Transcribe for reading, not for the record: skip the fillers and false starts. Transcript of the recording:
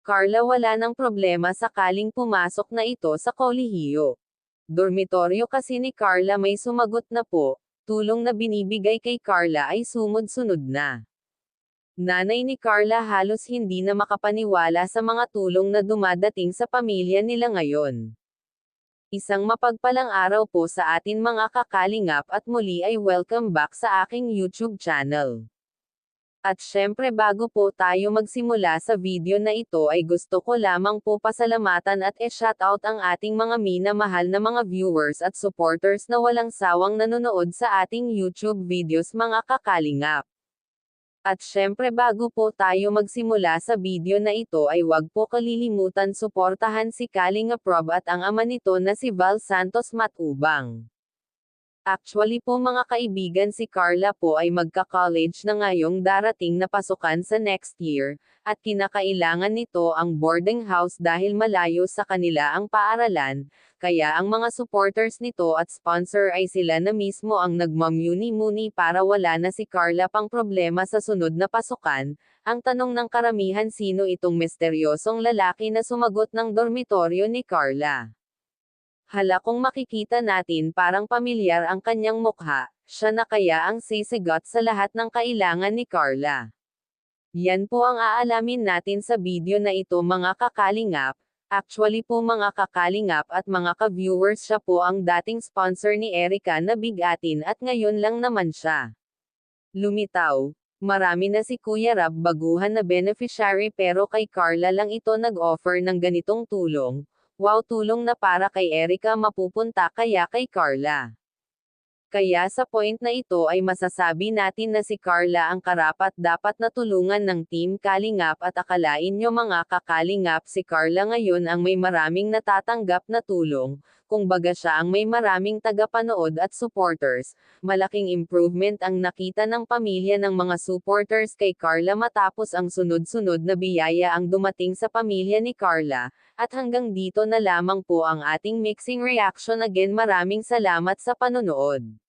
Carla wala ng problema sakaling pumasok na ito sa kolehiyo. Dormitoryo kasi ni Carla may sumagot na po, tulong na binibigay kay Carla ay sumud-sunod na. Nanay ni Carla halos hindi na makapaniwala sa mga tulong na dumadating sa pamilya nila ngayon. Isang mapagpalang araw po sa atin mga kakalingap at muli ay welcome back sa aking YouTube channel. At syempre bago po tayo magsimula sa video na ito ay gusto ko lamang po pasalamatan at shoutout ang ating mga minamahal na mga viewers at supporters na walang sawang nanonood sa ating YouTube videos mga kakalingap. At syempre bago po tayo magsimula sa video na ito ay wag po kalilimutan suportahan si Kalinga Prob at ang ama nito na si Val Santos Matubang. Actually po mga kaibigan si Carla po ay magka-college na ngayong darating na pasukan sa next year, at kinakailangan nito ang boarding house dahil malayo sa kanila ang paaralan, kaya ang mga supporters nito at sponsor ay sila na mismo ang nagmamuni-muni para wala na si Carla pang problema sa sunod na pasukan. Ang tanong ng karamihan sino itong misteryosong lalaki na sumagot ng dormitoryo ni Carla. Hala kung makikita natin parang pamilyar ang kanyang mukha, siya na kaya ang sisigot sa lahat ng kailangan ni Carla. Yan po ang aalamin natin sa video na ito mga kakalingap. Actually po mga kakalingap at mga ka-viewers siya po ang dating sponsor ni Erica na bigatin at ngayon lang naman siya lumitaw. Marami na si Kuya Rab baguhan na beneficiary pero kay Carla lang ito nag-offer ng ganitong tulong. Wow, tulong na para kay Erica mapupunta kaya kay Carla. Kaya sa point na ito ay masasabi natin na si Carla ang karapat-dapat na tulungan ng Team Kalingap at akalain nyo mga kakalingap si Carla ngayon ang may maraming natatanggap na tulong, kung baga siya ang may maraming tagapanood at supporters. Malaking improvement ang nakita ng pamilya ng mga supporters kay Carla matapos ang sunod-sunod na biyaya ang dumating sa pamilya ni Carla. At hanggang dito na lamang po ang ating mixing reaction again maraming salamat sa panonood.